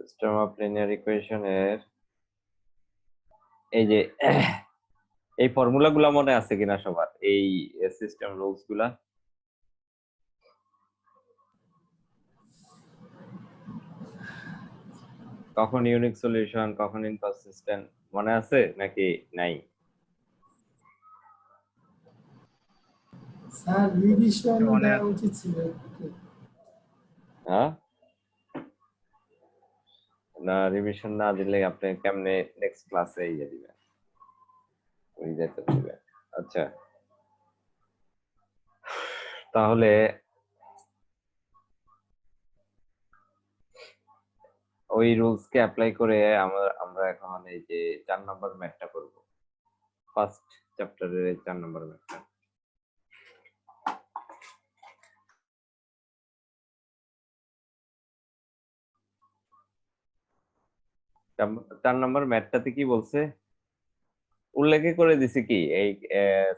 System of linear equation এর এই যে এই ফর্মুলা গুলা মনে আছে কিনা সবার, এই সিস্টেম রুলস গুলা? কখন ইউনিক সলিউশন, কখন ইনকনসিস্টেন্ট, মনে আছে নাকি নাই? স্যার রিভিশন দেওয়া উচিত ছিল। হ্যাঁ, না রিভিশন না দিলে আপনি কেমনে নেক্সট ক্লাসে ইয়ে দিবেন, যেতে দিবেন? আচ্ছা, তাহলে ওই রুলস কে অ্যাপ্লাই করে আমরা এখন এই যে 4 নম্বর ম্যাথটা করব, ফার্স্ট চ্যাপ্টারের 4 নম্বর ম্যাথটা। চার নম্বর ম্যাথটাতে কি বলছে উল্লেখ করে দিছে, কি এই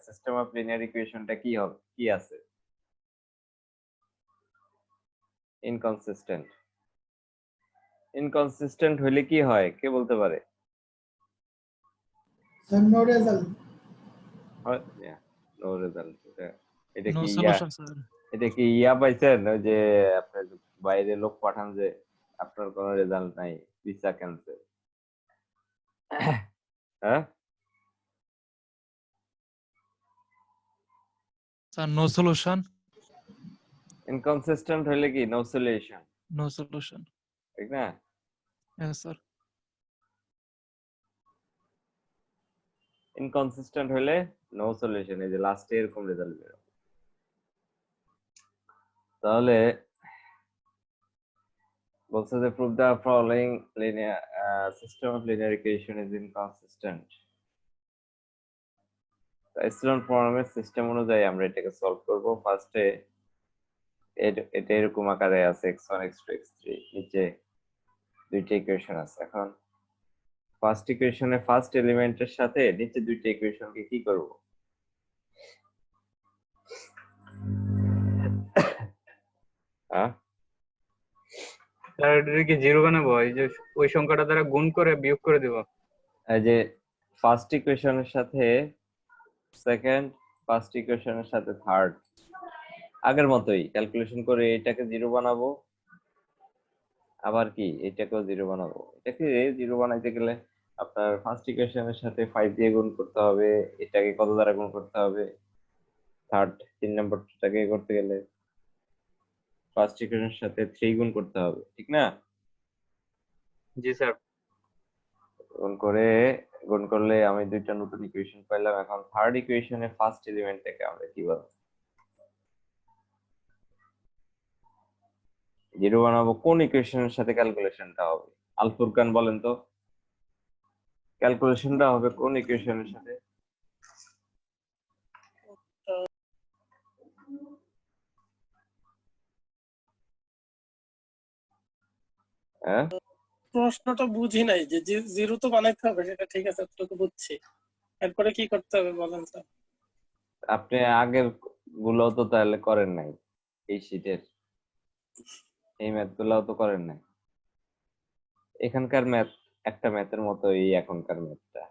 সিস্টেম অফ লিনিয়ার ইকুয়েশনটা কি হবে, কি আছে? ইনকনসিস্টেন্ট। ইনকনসিস্টেন্ট হইলে কি হয় কে বলতে পারে? Sir no result. No result. এটা নো কি সলিউশন স্যার। এটা কি পাইছেন, ওই যে আপনার বাইরে লোক পাঠান যে আপনার কোনো রেজাল্ট নাই, ভিসা ক্যান্সেল? হ্যাঁ, স্যার নো সলিউশন। ইনকনসিস্টেন্ট হইলে কি নো সলিউশন, নো সলিউশন। ঠিক না? হ্যাঁ স্যার। ইনকনসিস্টেন্ট হইলে নো সলিউশন, এই যে লাস্টে এরকম রেজাল্ট বের হবে। তাহলে বলছে যে prove the following linear system of linear equation is inconsistent. Epsilon ফর্মের সিস্টেম অনুযায়ী আমরা এটাকে সলভ করব। ফার্স্টে এটা এরকম আকারে আছে x1 x2 x3, নিচে দুইটা ইকুয়েশন আছে। এখন ফার্স্ট ইকুয়েশনের ফার্স্ট এলিমেন্টের সাথে নিচে দুইটা ইকুয়েশনকে কি করব? হ্যাঁ, স্যার এটা কি জিরো বানাবো? এই যে ওই সংখ্যাটা দ্বারা গুণ করে বিয়োগ করে দেব। এই যে ফার্স্ট ইকুয়েশনের সাথে সেকেন্ড, ফার্স্ট ইকুয়েশনের সাথে থার্ড, আগের মতোই ক্যালকুলেশন করে এটাকে জিরো বানাবো, আবার কি এটাকেও জিরো বানাবো। এটাকে জিরো বানাইতে গেলে আপনার ফার্স্ট ইকুয়েশনের সাথে 5 দিয়ে গুণ করতে হবে, এটাকে কত দ্বারা গুণ করতে হবে? থার্ড 3 নম্বরটাকে করতে গেলে ফার্স্ট ইকুয়েশনের সাথে 3 গুণ করতে হবে, ঠিক না? জি স্যার। গুণ করলে আমি দুইটা নতুন ইকুয়েশন পাইলাম। এখন থার্ড ইকুয়েশনের ফার্স্ট এলিমেন্টটাকে আমরা কি বলবো? জিরো বানাবো কোন ইকুয়েশনের সাথে ক্যালকুলেশনটা হবে? আল ফুরকান বলেন তো, ক্যালকুলেশনটা হবে কোন ইকুয়েশনের সাথে? হ্যাঁ, প্রশ্নটা বুঝি নাই যে জিরো তো বানাইতে হবে, সেটা ঠিক আছে, এতটুকু বুঝছি। এরপরে কি করতে হবে বলেন স্যার? আপনি আগের গুলো তো তাহলে করেন নাই, এই শীটের এই ম্যাথ গুলাও তো করেন নাই। এখানকার ম্যাথ একটা ম্যাথের মতো, এই এখনকার ম্যাথটা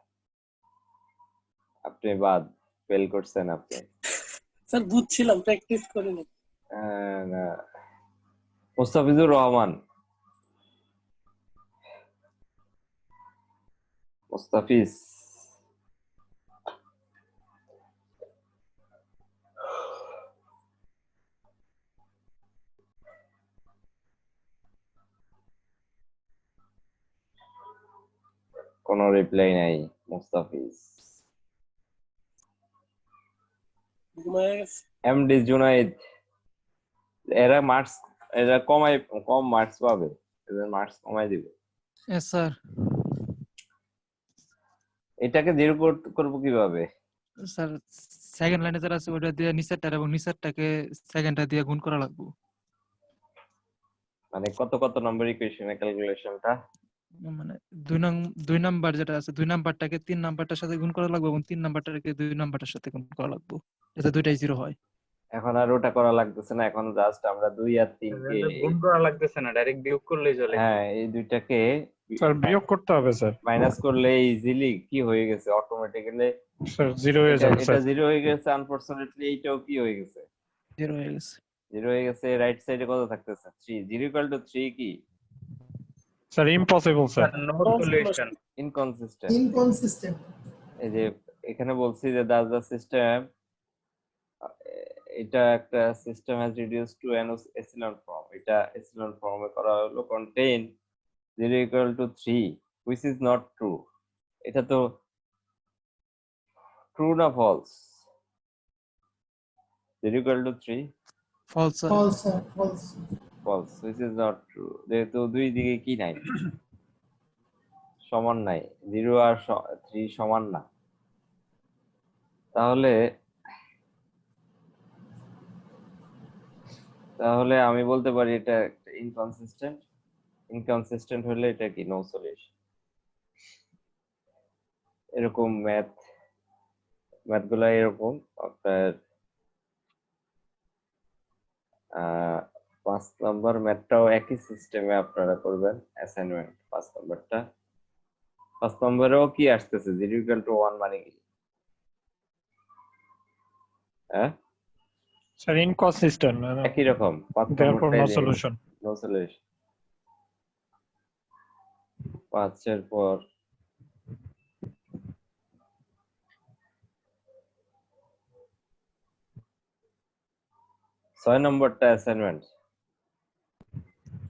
আপনি বাদ ফেল করছেন আপনি। স্যার বুঝছিলাম, প্র্যাকটিস করিনি। না, মুস্তাফিজুর রহমান, মুস্তাফিজ, কোনো রিপ্লাই নাই মুস্তাফিজ। ঘুমায় গেছে। এমডি জুনাইদ, এরা কম মার্কস পাবে, এদের মার্কস কমাই দিবে। হ্যাঁ স্যার। এটাকে জিরো করব কিভাবে? স্যার সেকেন্ড লাইনে যারা আছে ওটা দিয়ে নিচেরটা এবং নিচেরটাকে সেকেন্ডটা দিয়ে গুণ করা লাগবে। মানে কত নম্বর ইকুয়েশনের ক্যালকুলেশনটা? মানে দুই নাম্বার যেটা আছে, দুই নাম্বারটাকে 3 নাম্বারটার সাথে গুণ করা লাগবে এবং 3 নাম্বারটাকে 2 নাম্বারটার সাথে গুণ করা লাগবে, যাতে দুইটাই জিরো হয়। এখন আর ওটা করা লাগতেছে না, এখন জাস্ট আমরা 2 আর 3 কে গুণ করা লাগতেছে না, ডাইরেক্ট বিয়োগ করলেই চলে। হ্যাঁ এই দুইটাকে স্যার বিয়োগ করতে হবে স্যার। মাইনাস করলে ইজিলি কি হয়ে গেছে অটোমেটিক্যালি স্যার জিরো হয়ে এটা যাবে এটা স্যার। জিরো হয়ে গেছে, আনফরচুনেটলি এইটাও কি হয়ে গেছে, 0 হয়ে গেছে। জিরো হয়ে গেছে। রাইট সাইডে কত থাকতেছে 3, 0 = 3 কি sir impossible sir. No solution. Inconsistent. Inconsistent. এই যে এখানে বলছি যে does the system এটা একটা system has reduced to an echelon form, এটা echelon ফর্মে করা হলো contain 0 = 3 which is not true, এটা তো true না false? 0 = 3 false sir. False sir, false. false which is not true, যেহেতু দুই দিকে কি নাই, সমান নাই, 0 আর 3 সমান না, তাহলে আমি বলতে পারি এটা একটা ইনকনসিস্টেন্ট হলে এটা কি নো সলিউশন। এরকম ম্যাথগুলো এরকম আপনার 5 নম্বর ম্যাথটাও একই সিস্টেমে আপনারা করবেন অ্যাসাইনমেন্ট। 5 নম্বরটা 5 নম্বরেও কি আসতেছে 0 = 1 মানে কি? হ্যাঁ স্যার ইনকনসিস্টেন্ট একই রকম 5 therefore no নম্বরটাই solution। No solution. 5 এর পর 6 নম্বরটা অ্যাসাইনমেন্ট।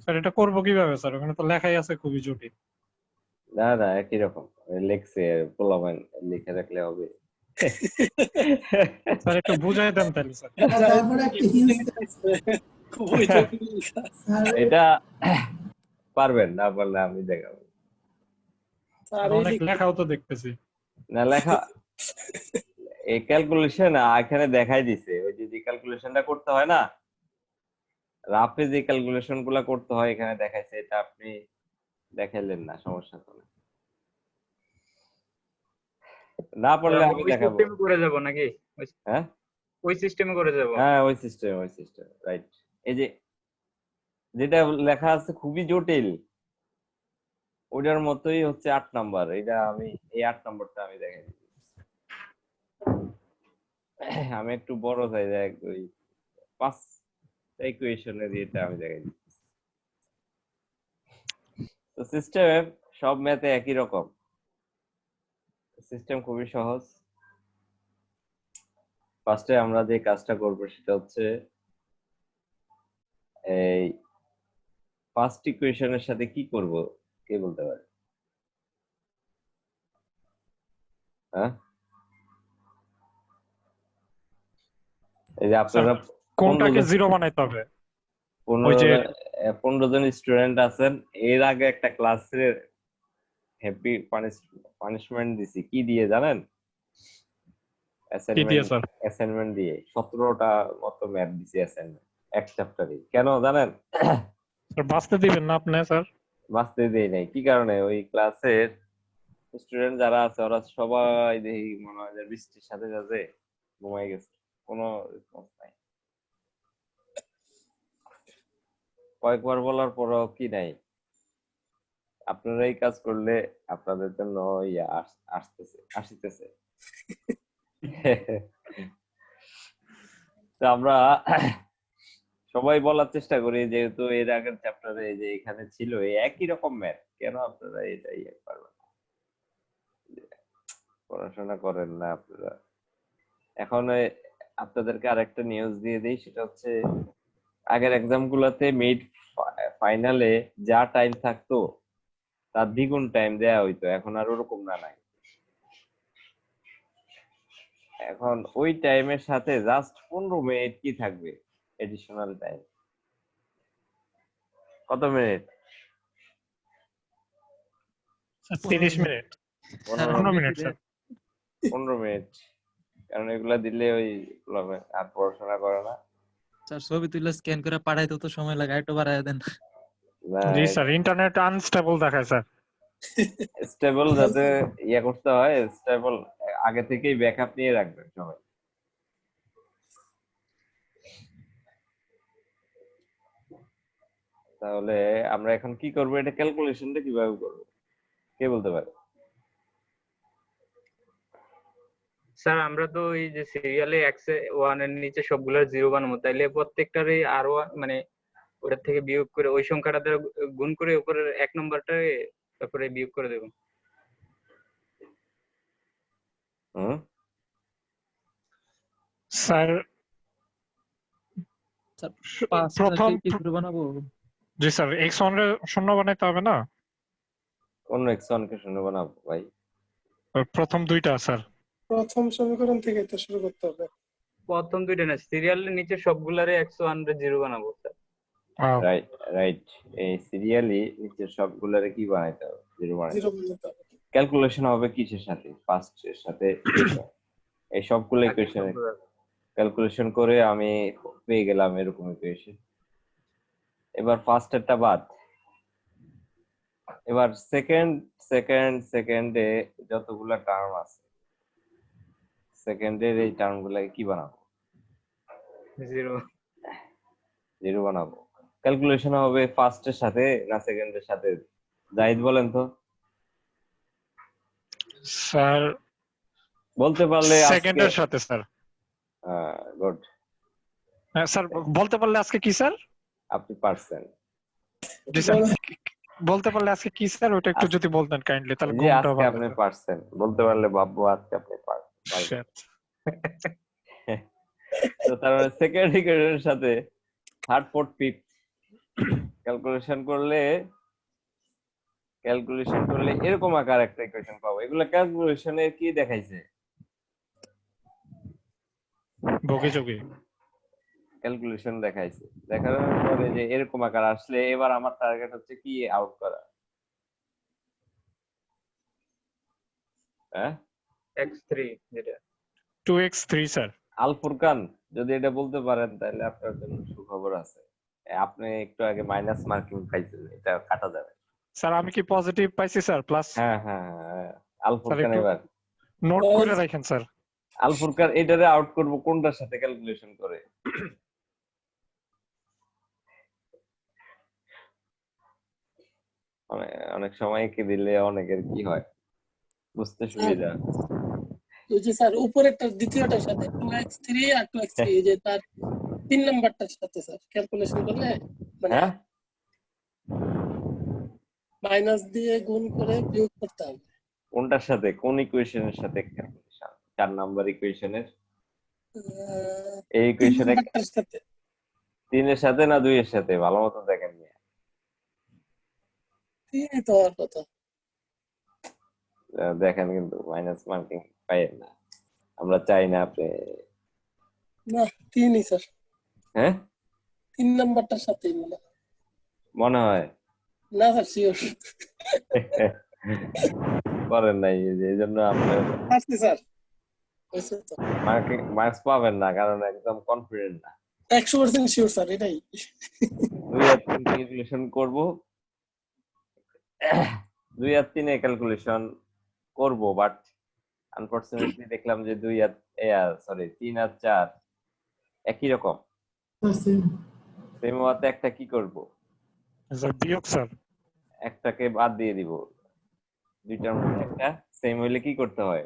স্যার এটা করব কিভাবে স্যার? ওখানে তো লেখাই আছে খুবই জটিল। না একই রকম লেখছে, পোলাপান লিখে রাখলে হবে। স্যার একটু বুঝাই দেন তাহলে স্যার। তারপরে একটা হিন্স খুবই জটিল। স্যার, এটা পারবেন না বললে আমি দেখাবো। আর অনেক লেখাও তো দেখতেছি। না লেখা এই ক্যালকুলেশন এখানে দেখাই দিছে, ওই যে ক্যালকুলেশনটা করতে হয় না, রাফে যে ক্যালকুলেশন গুলা করতে হয় এখানে দেখাইছে, এটা আপনি দেখাইলেন না, সমস্যা তো না, না পারলে আমি ওই দেখাবো। সিস্টেমে করে যাব নাকি? হ্যাঁ ওই সিস্টেমে করে যাব। হ্যাঁ ওই সিস্টেম রাইট। এই যে যেটা লেখা আছে খুবই জটিল, ওইটার মতোই হচ্ছে 8 নাম্বার, এটা আমি এই 8 নাম্বারটা আমি দেখাই দিচ্ছি। আমি একটু বড় চাই, দেখ ওই 5 ইকুয়েশনের এটা আমি দেখাই দিচ্ছি। তো সিস্টেম সব ম্যাথে একই রকম, সিস্টেম খুবই সহজ। ফার্স্টে আমরা যে কাজটা করব সেটা হচ্ছে এই ফার্স্ট ইকুয়েশনের সাথে কি করব, কে বলতে পারে? হ্যাঁ এই যে আপনারা কোনটাকে জিরো বানাইতে হবে? 15 জন স্টুডেন্ট আছেন, এর আগে একটা ক্লাসের হ্যাপি পানিশমেন্ট দিছি, কি দিয়ে জানেন? অ্যাসাইনমেন্ট দিয়ে 17টা মতো ম্যাথ দিছি অ্যাসাইনমেন্ট এক চ্যাপ্টারে। কেন জানেন? স্যার বাঁচতে দিবেন না আপনি স্যার? বাঁচতে দেই নাই। কি কারণে? ওই ক্লাসের স্টুডেন্ট যারা আছে ওরা সবাই দেখি মনে হয় যে বৃষ্টির সাথে সাথে ঘুমাই গেছে, কোনো রেসপন্স নাই। কয়েকবার বলার পরও কি নাই। আপনারা এই কাজ করলে আপনাদের জন্য ইয়া আসিতেছে। তো আমরা সবাই বলার চেষ্টা করি, যেহেতু এর আগের চ্যাপ্টারে যে এখানে ছিল এই একই রকম ম্যাথ, কেন আপনারা এটাই পারবেন না? পড়াশোনা করেন না আপনারা। এখন আপনাদেরকে আরেকটা নিউজ দিয়ে দিই, সেটা হচ্ছে আগের এক্সাম গুলাতে মিড ফাইনালে যা টাইম থাকতো তার দ্বিগুণ টাইম দেয়া হইতো, এখন আর ওরকম না নাই। এখন ওই টাইমের সাথে জাস্ট 15 মিনিট কি থাকবে এডিশনাল টাইম। কত minute? 30 minute. 15 minute sir. 15 minute, কারণ এগুলা দিলে ওই আর পড়াশোনা করে না। স্যার ছবি তুলে স্ক্যান করে পাঠাইতে তো সময় লাগে, একটু বাড়ায় দেন। জি স্যার, ইন্টারনেট আনস্টেবল দেখায় স্যার। স্টেবল যাতে ইয়া করতে হয়, স্টেবল আগে থেকেই ব্যাকআপ নিয়ে রাখবেন সবাই। তাহলে আমরা এখন কি করব, এটা ক্যালকুলেশনটা কিভাবে করব কে বলতে পারে? স্যার আমরা তো এই যে সিরিয়ালে x1 এর নিচে সবগুলোর 0 বানাবো, তাইলে প্রত্যেকটারই আরো মানে ওটার থেকে বিয়োগ করে ওই সংখ্যাটা দ্বারা গুণ করে উপরের 1 নম্বরটা তারপরে বিয়োগ করে দেব। হুম স্যার প্রথম কি করে বানাবো? জি স্যার x1 এর শূন্য বানাইতে হবে না? অন্য x1 কে শূন্য বানাবো ভাই? প্রথম দুইটা স্যার। প্রথম সমীকরণ থেকে তো শুরু করতে হবে। প্রথম দুইটা না, সিরিয়ালের নিচে সবগুলারে x1 এর 0 বানাবো স্যার। রাইট রাইট, এই সিরিয়ালি নিচের সবগুলোরে কি বানাইতে হবে? 0 বানাইতে জিরো হবে। বানাতে হবে। ক্যালকুলেশন হবে কিসের সাথে? ফার্স্ট এর সাথে এই সবগুলো ইকুয়েশন ক্যালকুলেশন করে আমি পেয়ে গেলাম এরকম ইকুয়েশন। এবার ফার্স্ট এরটা বাদ, এবার সেকেন্ডে যতগুলা টার্ম আছে সেকেন্ডের এই টার্মগুলোকে কি বানাবো? 0 0 বানাবো। ক্যালকুলেশন হবে ফার্স্ট এর সাথে না সেকেন্ডের সাথে? জাহিদ বলেন তো। স্যার বলতে পারলে সেকেন্ডের সাথে স্যার। গুড, হ্যাঁ স্যার বলতে পারলে আজকে কি স্যার? আপনি পারছেন। জি স্যার বলতে পারলে আজকে কি স্যার, ওটা একটু যদি বলতেন কাইন্ডলি তাহলে যে ঘুমটা আজকে ভালো আপনি হতো। পারছেন, বলতে পারলে ভাববো আজকে আপনি পারছেন। Shit. তো তার মানে সেকেন্ড ইকুয়েশনের সাথে থার্ড ফোর্থ ফিফথ ক্যালকুলেশন করলে এরকম আকার একটা ইকুয়েশন পাবো। এগুলা ক্যালকুলেশনে কি দেখাইছে? বগে যোগে ক্যালকুলেশন দেখাইছে, দেখানোর পরে যে এরকম আকার আসলে এবার আমার টার্গেট হচ্ছে কি আউট করা। হ্যাঁ x3 যেটা 2x3 স্যার। আল ফুরকান যদি এটা বলতে পারেন তাহলে আপনার জন্য সুখবর আছে। আপনি একটু আগে মাইনাস মার্কিং পাইছেন, এটা কাটা যাবে। স্যার আমি কি পজিটিভ পাইছি স্যার প্লাস? হ্যাঁ হ্যাঁ হ্যাঁ, আল ফুরকান একটু এবার নোট করে রাখেন স্যার। আল ফুরকান এটারে আউট করব কোনটার সাথে ক্যালকুলেশন করে? অনেক সময় কি দিলে অনেকের কি হয় বুঝতে সুবিধা। ওই যে স্যার উপরেরটা দ্বিতীয়টার সাথে 2x3 আর 2x3 এই যে তার 3 নাম্বারটার সাথে স্যার ক্যালকুলেশন করলে মানে হ্যাঁ মাইনাস দিয়ে গুণ করে বিয়োগ করতে হবে। কোনটার সাথে, কোন ইকুয়েশনের সাথে ক্যালকুলেশন? 4 নাম্বার ইকুয়েশনের এই তিন ইকুয়েশনে নাম্বারটার সাথে 3 এর সাথে না 2 এর সাথে? ভালো মতো দেখেন নিয়ে। 3 তো হওয়ার কথা। দেখেন কিন্তু মাইনাস মার্কিং পাইয়েন না, আমরা চাই না আপনি। না 3ই স্যার, হ্যাঁ 3 নাম্বারটার সাথে মনে হয় না স্যার শিওর করেন নাই, এই জন্য আপনার আসছে স্যার হয়েছে তো মার্কস পাবেন না, কারণ একদম কনফিডেন্ট না। 100% শিওর স্যার এটাই। 2 আর 3 ক্যালকুলেশন করব, 2 আর 3 এ ক্যালকুলেশন করব, বাট আনফরচুনেটলি দেখলাম যে 2 আর 3 আর 4 একই রকম সেম হওয়াতে একটা কি করব? স্যার বিয়োগ স্যার। একটাকে বাদ দিয়ে দিব, দুইটার মধ্যে একটা সেম হইলে কি করতে হয়?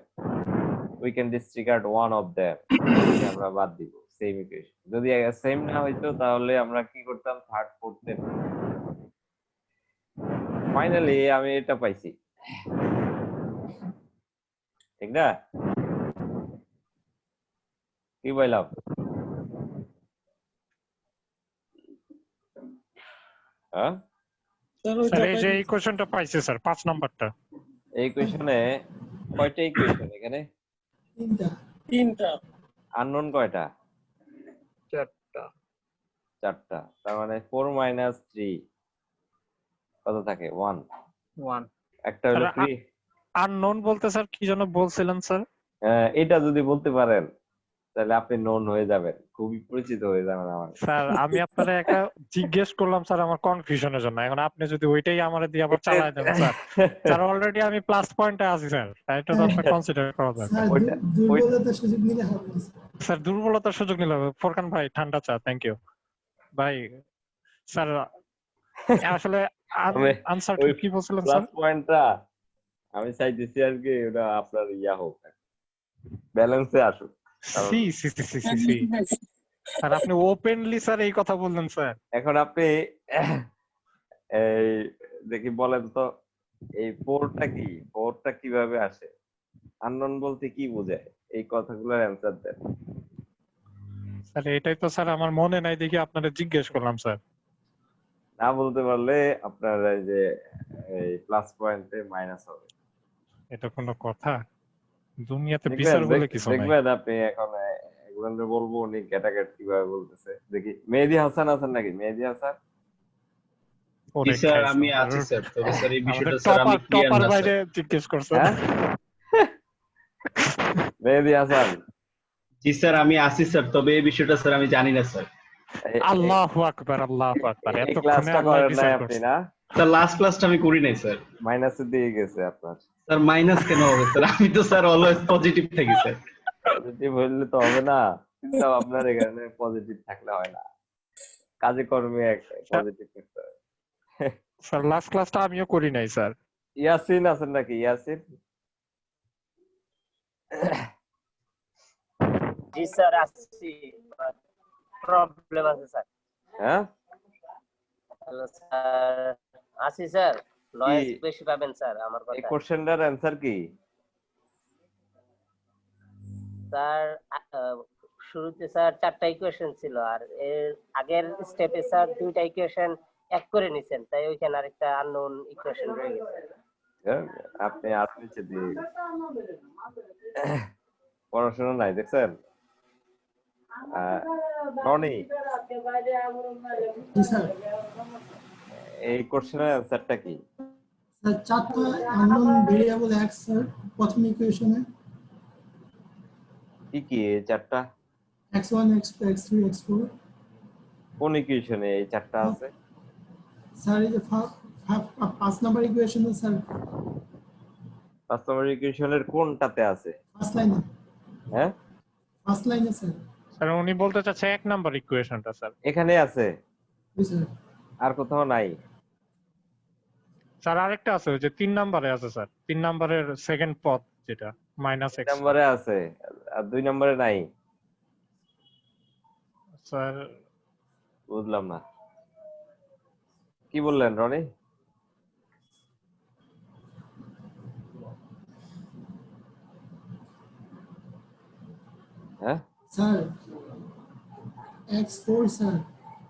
we can disregard one of them, আমরা বাদ দিব সেম ইকুয়েশন। যদি সেম না হইতো তাহলে আমরা কি করতাম? থার্ড ফোর্থ এ। ফাইনালি আমি এটা পাইছি, ঠিক না? কি বললাম? হ্যাঁ স্যার স্যার ওইটা এই যে ইকুয়েশনটা পাইছে স্যার 5 নাম্বারটা। এই ইকুয়েশনে কয়টা ইকুয়েশন? এখানে তিনটা আননোন কয়টা? 4টা। 4টা। তার মানে 4 - 3 কত থাকে? 1। 1 একটা হলো 3। আননোন বলতে স্যার কি যেন বলছিলেন স্যার? এটা যদি বলতে পারেন তাহলে আপনি নোন হয়ে যাবেন, খুবই পরিচিত হয়ে যাবেন আমার। স্যার আমি আপনারে একটা জিজ্ঞেস করলাম স্যার আমার কনফিউশনের জন্য, এখন আপনি যদি ওইটাই আমারে দিয়ে আবার চালায় দেন স্যার। স্যার অলরেডি আমি প্লাস পয়েন্টে আছি স্যার, তাই তো আপনি কনসিডার করা দরকার। দুর্বলতার সুযোগ নিলে হবে না। স্যার দুর্বলতার সুযোগ নিলাম। ফোরকান ভাই ঠান্ডা চা, থ্যাংক ইউ ভাই। স্যার আসলে আমি আনসার ওই কি বলছিলেন প্লাস স্যার? পয়েন্টটা আমি চাইতেছি আর কি ওটা আপনার হোক, ব্যালেন্সে আসুক। কারণ C C C C C C sir আপনি ওপেনলি স্যার এই কথা বললেন স্যার। এখন আপনি এই দেখি বলেন তো, এই ফোরটা কিভাবে আসে, আননোন বলতে কি বোঝায়, এই কথাগুলোর অ্যান্সার দেন। স্যার এটাই তো স্যার আমার মনে নাই দেখি আপনারা জিজ্ঞেস করলাম স্যার। না বলতে পারলে আপনার এই যে এই প্লাস পয়েন্টে মাইনাস হবে। এটা কোনো কথা? দুনিয়াতে বিচার বলে কিছু নাই। দেখবেন আপনি এখন একজনকে বলবো উনি ক্যাটাগরি কিভাবে বলতেছে। দেখি মেহেদী হাসান আছেন নাকি? মেহেদী হাসান ওরে স্যার খাইছো। আমি আছি স্যার, তবে স্যার এই আমাদের বিষয়টা স্যার আমি ক্লিয়ার টপার না বাইরে স্যার। জিজ্ঞেস করছেন। হ্যাঁ মেহেদী হাসান জি স্যার আমি আছি স্যার, তবে এই বিষয়টা স্যার আমি জানি না স্যার। আল্লাহু আকবার আল্লাহু আকবার। এই এতক্ষণে ক্লাসটা আল্লাহ করেন নাই বিচার আপনি করছে। না? স্যার লাস্ট ক্লাসটা আমি করি নাই স্যার। মাইনাসে দিয়ে গেছে আপনার। স্যার মাইনাস কেন হবে স্যার? আমি তো স্যার অলওয়েজ পজিটিভ থাকি স্যার। পজিটিভ হইলে তো হবে না, চিন্তা আপনার এখানে পজিটিভ থাকলে হয় না, কাজে কর্মে পজিটিভ থাকতে হয়। স্যার লাস্ট ক্লাসটা আমিও করি নাই স্যার। ইয়াসিন আছেন নাকি? ইয়াসিন জি স্যার আসছি, প্রবলেম আছে স্যার। হ্যাঁ হ্যালো স্যার, আসি স্যার, নয়েজ বেশি পাবেন স্যার আমার এই কথা। কোশ্চেনটার অ্যান্সার কি? স্যার শুরুতে স্যার 4টা ইকুয়েশন ছিল, আর এর আগের স্টেপে স্যার 2টা ইকুয়েশন এক করে নিছেন, তাই ওইখানে আরেকটা আননোন ইকুয়েশন রয়ে গেছে। হ্যাঁ, আপনি আর নিচে দিয়ে পড়াশোনা নাই দেখছেন? রনি জি স্যার। এই কোশ্চেনের অ্যান্সারটা কি? স্যার 4টা আননোন ভেরিয়েবল এক্স স্যার প্রথম ইকুয়েশনে, কি কি এই চারটা? x1 x2 x3 x4। কোন ইকুয়েশনে এই চারটা আছে? স্যার এই যে 5 নাম্বার ইকুয়েশনে স্যার, 5 নম্বর ইকুয়েশনের কোনটাতে আছে? ফার্স্ট লাইনে, হ্যাঁ ফার্স্ট লাইনে স্যার। স্যার উনি বলতে চাচ্ছে 1 নাম্বার ইকুয়েশনটা স্যার। এখানে আছে, জি স্যার। আর কোথাও নাই? স্যার আরেকটা আছে ওই যে 3 নাম্বারে আছে স্যার। 3 নাম্বারের সেকেন্ড পদ যেটা তিন -x নম্বরে আছে আর 2 নম্বরে নাই। স্যার। বুঝলাম না কি বললেন রনি? হ্যাঁ স্যার x4 স্যার।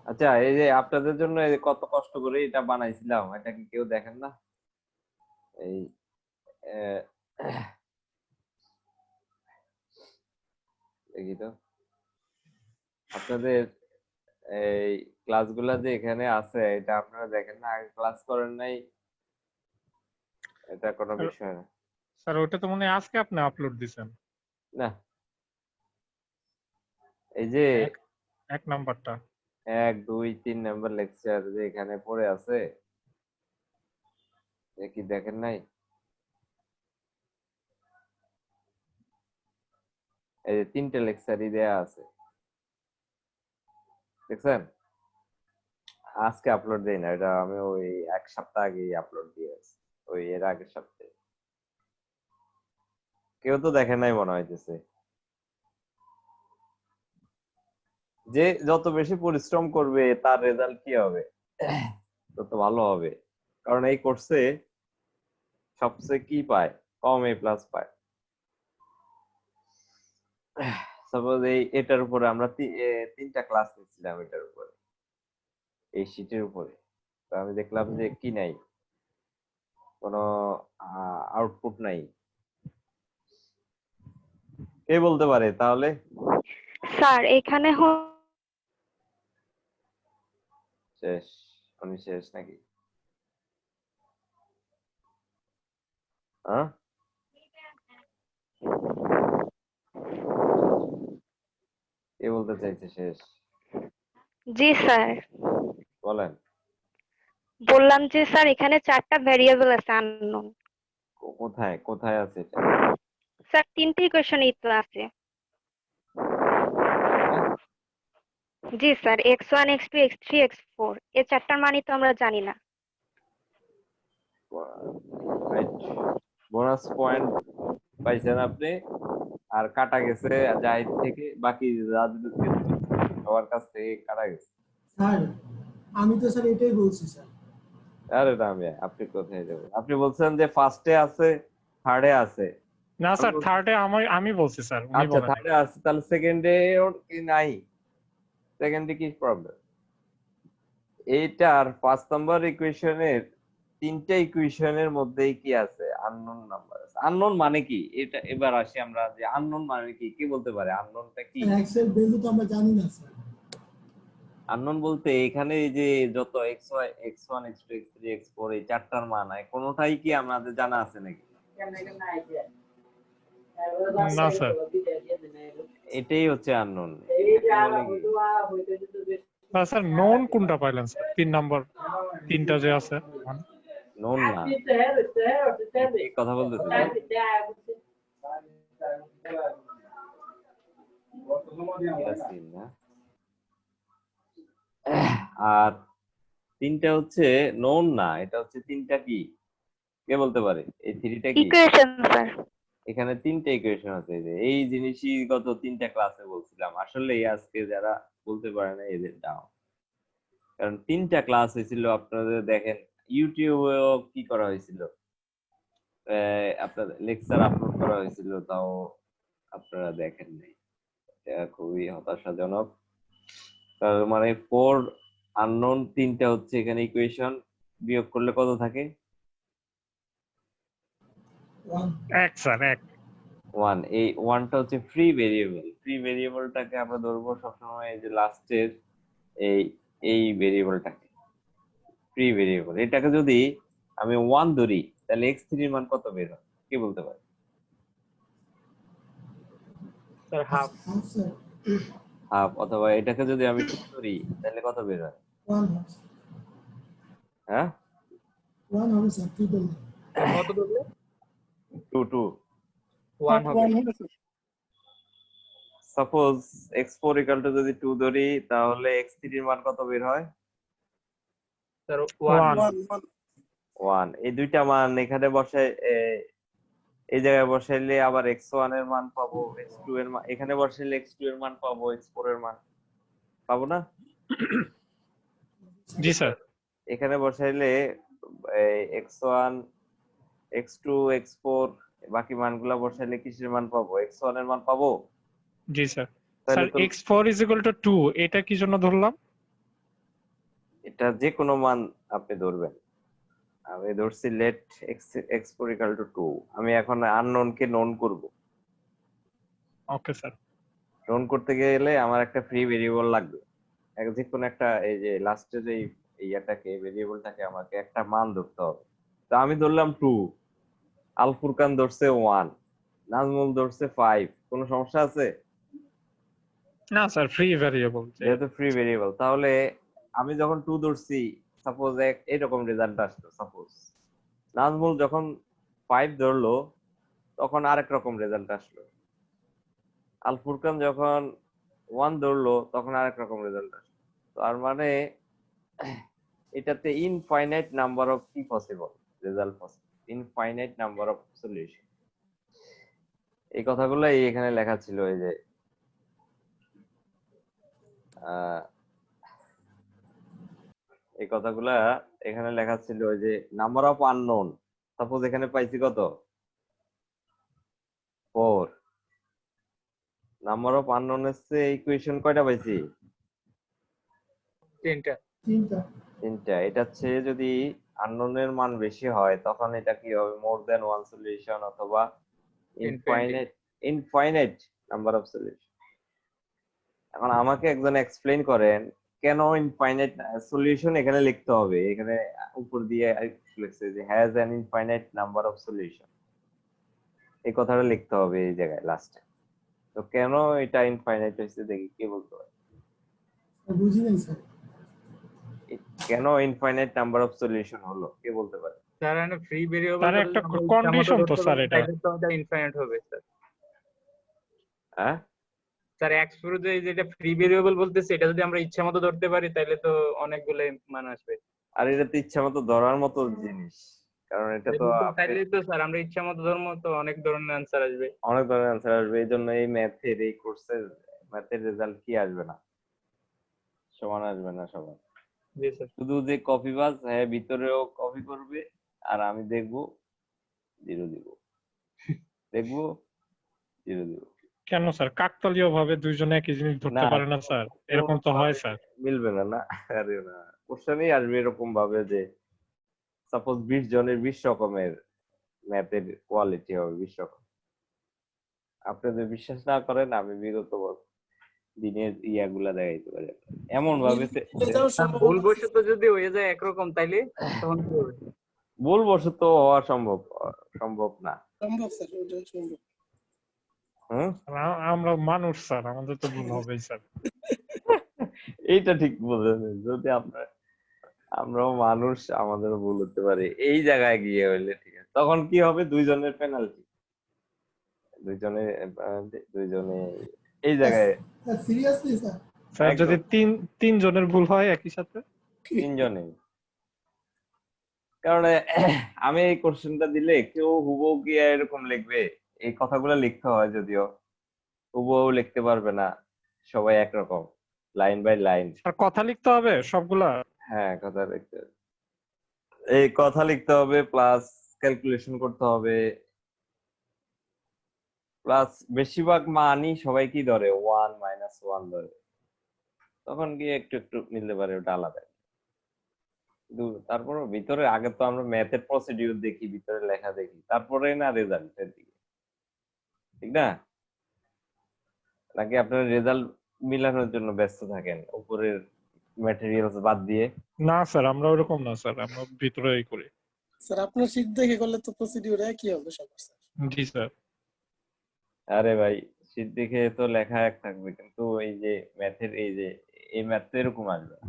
আচ্ছা, এই যে আপনাদের জন্য এই যে কত কষ্ট করে এটা বানাইছিলাম, এটা কি কেউ দেখেন না? এই দেখি তো আপনাদের এই ক্লাসগুলা যে এখানে আছে এটা আপনারা দেখেন না? আগে ক্লাস করেন নাই, এটা কোনো বিষয় না। স্যার ওটা তো মনে হয় আজকে আপনি আপলোড দিবেন। না এই যে 1 নাম্বারটা 1 2 3 নাম্বার লেকচার যে এখানে পড়ে আছে, কি দেখেন নাই? এই যে 3টে লেকচারই দেয়া আছে, দেখছেন? আজকে আপলোড দেই না, এটা আমি ওই 1 সপ্তাহ আগেই আপলোড দিয়েছি, ওই এর আগের সপ্তাহে। কেউ তো দেখে নাই মনে হইতেছে। যে যত বেশি পরিশ্রম করবে তার রেজাল্ট কি হবে? তত ভালো হবে। কারণ এই কোর্সে সবচেয়ে কি পায়? কম A+ পায়। সাপোজ এটার উপরে আমরা 3টা ক্লাস নিচ্ছিলাম, এটার উপরে, এই শীটের উপরে। তো আমি দেখলাম যে কি নাই, কোনো আউটপুট নাই। কে বলতে পারে তাহলে? স্যার এখানে শেষ? উনি শেষ নাকি? হ্যাঁ কে বলতে চাইছে শেষ? জি স্যার, বলেন। বললাম যে স্যার এখানে 4টা ভেরিয়েবল আছে আননোন। কোথায় কোথায় আছে এটা? স্যার 3টে ইকুয়েশনই তো আছে। জি sir, x1 x2 x3 x4 এই চারটার মানই তো আমরা জানি না। রাইট, বোনাস পয়েন্ট পাইছেন আপনি। আর কাটা গেছে জাহিদ থেকে, বাকি সবার কাছ থেকে কাটা গেছে। স্যার আমি তো স্যার এটাই বলছি স্যার। আরে না আপনি কোথায় যাবেন? আপনি বলছেন যে ফার্স্টে আছে, থার্ডে আছে। না স্যার, থার্ডে আমি বলছি স্যার, উনি আচ্ছা বলেন। থার্ডে আছে, তাহলে সেকেন্ডে ওর কি নাই? সেকেন্ডে কি প্রবলেম? এইটার 5 নম্বর ইকুয়েশনের তিনটা ইকুয়েশনের মধ্যেই কি আছে? আননোন নাম্বার আছে। আননোন মানে কি? এটা এবার আসি আমরা, যে আননোন মানে কি, কি বলতে পারে আননোনটা কি? এক্স এর ভ্যালু তো আমরা জানি না স্যার। আননোন বলতে এখানে এই যে যত xy x1 x2 x3 x4 এই চারটার মান কোনটাই কি আমাদের জানা আছে নাকি? না স্যার, এটাই হচ্ছে আননোন। স্যার নোন কোনটা পাইলেন স্যার? 3 নাম্বার তিনটা যে আছে নোন না, এই কথা বলতেছি না। আর তিনটা হচ্ছে নোন না, এটা হচ্ছে তিনটা কি, কে বলতে পারে? এই থ্রিটা কি? Equation sir. এখানে তিনটা ইকুয়েশন আছে। এই জিনিসই গত তিনটা ক্লাসে বলছিলাম। আসলে আজকে যারা বলতে পারে না এদের দাও, কারণ তিনটা ক্লাস হয়েছিল আপনাদের। দেখেন ইউটিউবেও কি করা হয়েছিল, আপনাদের লেকচার আপলোড করা হয়েছিল, তাও আপনারা দেখেন নাই। এটা খুবই হতাশাজনক। তার মানে 4 আননোন, তিনটা হচ্ছে এখানে ইকুয়েশন, বিয়োগ করলে কত থাকে? 1 স্যার, 1। 1। এই 1টা হচ্ছে ফ্রি ভেরিয়েবল। ফ্রি ভেরিয়েবলটাকে আমরা ধরবো সবসময় এই যে লাস্টের এই ভেরিয়েবলটাকে ফ্রি ভেরিয়েবল। এটাকে যদি আমি 1 ধরি তাহলে x3 এর মান কত বের হয়, কি বলতে পারে? Sir half. Sir half. অথবা এটাকে যদি আমি 2 ধরি তাহলে কত বের হয়? 1 হবে। হ্যাঁ 1 হবে স্যার, কি বললেন? কত হবে? 2 1 হবে। সাপোজ x4 ইকুয়াল টু যদি 2 ধরি তাহলে x3 এর মান কত বের হয়? স্যার 1। এই দুইটা মান এখানে বসাই, এই জায়গায় বসাইলে আবার x1 এর মান পাবো, x2 এর মান এখানে বসাইলে x2 এর মান পাবো, x4 এর মান পাবো না? জি স্যার। এখানে বসাইলে x1 x2 x4 বাকি মানগুলা বসাইলে কিসের মান পাবো? x1 এর মান পাবো। জি স্যার। তাহলে স্যার x4 2 এটা কি জন্য ধরলাম? এটা যে কোনো মান আপনি ধরবেন। আমি ধরছি লেট x4 2। আমি এখন আননোন কে নোন করব। Okay sir. নোন করতে গেলে আমার একটা ফ্রি ভেরিয়েবল লাগবে। যে কোনো একটা, এই যে লাস্টে যে ইয়াটাকে ভেরিয়েবলটাকে আমাকে একটা মান ধরতে হবে। তো আমি ধরলাম 2, আল ফুরকান ধরছে 1, নাজমুল ধরছে 5। কোনো সমস্যা আছে? না স্যার, ফ্রি ভেরিয়েবল। যেহেতু ফ্রি ভেরিয়েবল, তাহলে আমি যখন 2 ধরছি, সাপোজ এরকম রেজাল্ট আসলো। সাপোজ নাজমুল যখন 5 ধরলো তখন আরেক রকম রেজাল্ট আসলো। আল ফুরকান যখন 1 ধরলো তখন আরেক রকম রেজাল্ট আসলো। তার মানে এটাতে ইনফাইনাইট নাম্বার অফ কি possible result possible, infinite number of solution. এই কথাগুলো এখানে লেখা ছিল। এই যে এই কথাগুলা এখানে লেখা ছিল, ওই যে নাম্বার অফ আননোন। সাপোজ এখানে পাইছি কত? 4। নাম্বার অফ আননোন এর ইকুয়েশন কয়টা পাইছি? 3টা। 3টা। এটা হচ্ছে যদি আননোনের মান বেশি হয় তখন এটা কি হবে? মোর দ্যান ওয়ান সলিউশন অথবা ইনফাইনাইট নাম্বার অফ সলিউশন। এখন আমাকে একজন এক্সপ্লেইন করেন কেন ইনফাইনাইট সলিউশন এখানে লিখতে হবে। এখানে উপর দিয়ে লিখছে যে has an infinite number of solution, এই কথাটা লিখতে হবে এই জায়গায় লাস্টে। তো কেন এটা ইনফাইনাইট হয়েছে দেখি কে বলতে পারে? বুঝি নাই স্যার। কেন ইনফাইনাইট নাম্বার অফ সলিউশন হলো, কে বলতে পারে? স্যার এখানে ফ্রি ভেরিয়েবল স্যার একটা কন্ডিশন তো স্যার, এটা ইনফাইনাইট হবে স্যার। হ্যাঁ স্যার এক্স পুরো যেটা ফ্রি ভেরিয়েবল বলতেছে এটা যদি আমরা ইচ্ছা মতো ধরতে পারি তাহলে তো অনেকগুলো মান আসবে। আর এটা তো ইচ্ছা মতো ধরার মতো জিনিস, কারণ এটা তো তাইলে তো স্যার আমরা ইচ্ছা মতো ধরবো তো অনেক ধরনের অ্যান্সার আসবে। অনেক ধরনের অ্যান্সার আসবে। এই জন্য এই ম্যাথের এই কোর্সের ম্যাথের রেজাল্ট কি আসবে না, সমান আসবে না সবার। জি স্যার। শুধু যে কপি বাজ, হ্যাঁ ভিতরেও কপি করবে, আর আমি দেখবো 0 দিব, দেখবো 0 দিব। কেন স্যার কাকতালীয় ভাবে দুইজনে একই জিনিস ধরতে না, পারে না স্যার? এরকম তো হয় স্যার। মিলবে না। না আরে না, কোশ্চেনই আসবে এরকম ভাবে যে সাপোজ 20 জনের 20 রকমের ম্যাথের কোয়ালিটি হবে, 20 রকম। আপনি যদি বিশ্বাস না করেন, আমি বিগত দিনের ইয়াগুলা দেখাইতে পারি এমন ভাবে। ভুল বশত যদি হয়ে যায় একরকম তাইলে তখন কি হবে? ভুল বশত হওয়া সম্ভব না। সম্ভব স্যার, ওটা সম্ভব। আমরা মানুষ স্যার, আমাদের তো ভুল হবেই স্যার। এইটা ঠিক বলেছেন, যদি আমরাও মানুষ, আমাদেরও ভুল হতে পারে। এই জায়গায় গিয়ে হইলে ঠিক আছে, তখন কি হবে? দুইজনের পেনাল্টি, দুইজনে এই জায়গায় সিরিয়াসলি স্যার? স্যার যদি তিন জনের ভুল হয় একই সাথে? 3 জনে। কারণ আমি এই কোশ্চেনটা দিলে কেউ হুবহু গিয়ে এরকম লিখবে, এই কথাগুলো লিখতে হয়, যদিও হুবহু লিখতে পারবে না সবাই একরকম, লাইন বাই লাইন। আর কথা লিখতে হবে সবগুলা? হ্যাঁ, কথা লিখতে হবে, এই কথা লিখতে হবে, প্লাস ক্যালকুলেশন করতে হবে, প্লাস বেশিরভাগ মানই সবাই কি ধরে 1 - 1 ধরে, তখন গিয়ে একটু একটু মিলতে পারে, ওটা আলাদা। কিন্তু তারপরে ভিতরে আগে তো আমরা ম্যাথের প্রসিডিউর দেখি, ভিতরে লেখা দেখি, তারপরে না রেজাল্টের দিকে, ঠিক না? নাকি আপনারা রেজাল্ট মিলানোর জন্য ব্যস্ত থাকেন উপরের ম্যাটেরিয়ালস বাদ দিয়ে? না স্যার, আমরা ওরকম না স্যার, আমরা ভিতরেই করি। স্যার আপনার শীট দেখে করলে তো প্রসিডিউর একই হবে সবার স্যার। জি স্যার। আরে ভাই, শীট দেখে তো লেখা এক থাকবে, কিন্তু এই যে ম্যাথের এই ম্যাথ তো এরকম আসবে না।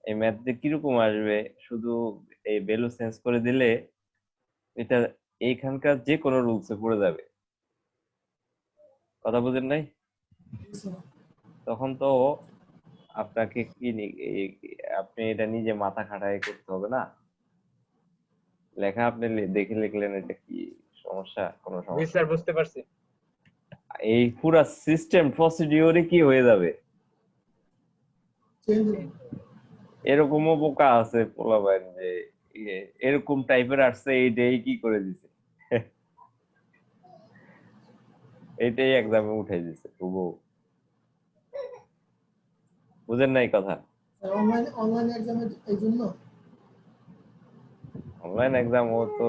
এই ম্যাথ যে কিরকম আসবে, শুধু এই ভ্যালু চেঞ্জ করে দিলে এটা এইখানকার যে কোনো রুলসে পড়ে যাবে। কথা বুঝেন নাই? তখন তো আপনাকে আপনি এটা নিজে মাথা খাটাই করতে হবে না। লেখা আপনি দেখে লিখলেন, এটা কি সমস্যা? কোনো জি সমস্যা? স্যার, বুঝতে পারছি। এই পুরা সিস্টেম প্রসিডিওরে কি হয়ে যাবে? এরকমও বোকা আছে পোলাপাইন যে এরকম টাইপের আসছে, এইটাই কি করে দিছে, এইটাই এক্সামে উঠাই দিছে। বুঝেন নাই কথা? অনলাইন এক্সামের এই জন্য অনলাইন এক্সাম ও তো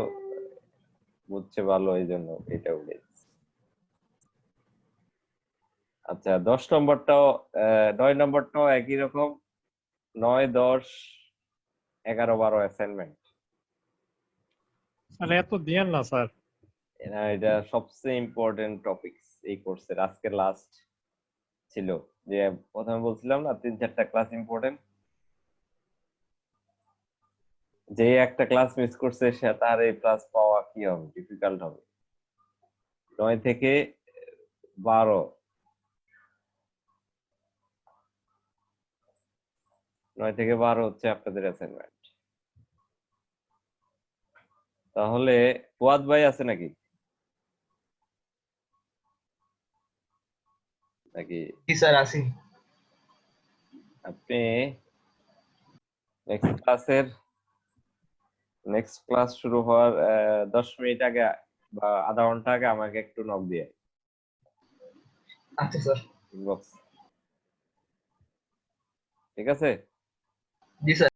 বুঝছে ভালো, এই জন্য এটা উঠে দিছে। আচ্ছা, 10 নম্বরটাও 9 নম্বরটাও একই রকম, 9, 10, 11, 12 অ্যাসাইনমেন্ট। স্যার এত দিয়েন না স্যার। এটা সবচেয়ে ইম্পর্টেন্ট টপিকস এই কোর্সের। আজকে লাস্ট ছিল, যে প্রথমে বলছিলাম না 3-4টা ক্লাস ইম্পর্টেন্ট, যে একটা ক্লাস মিস করছে সে তার এই ক্লাস পাওয়া কি হবে, ডিফিকাল্ট হবে। 9 থেকে 12, 9 থেকে 12 হচ্ছে আপনাদের অ্যাসাইনমেন্ট। তাহলে ফুয়াদ ভাই আছে নাকি? জি স্যার আছি। আপনি নেক্সট ক্লাস শুরু হওয়ার 10 মিনিট আগে বা আধা ঘন্টা আগে আমাকে একটু নক দিয়ে। আচ্ছা স্যার। ইনবক্স, ঠিক আছে? জি স্যার।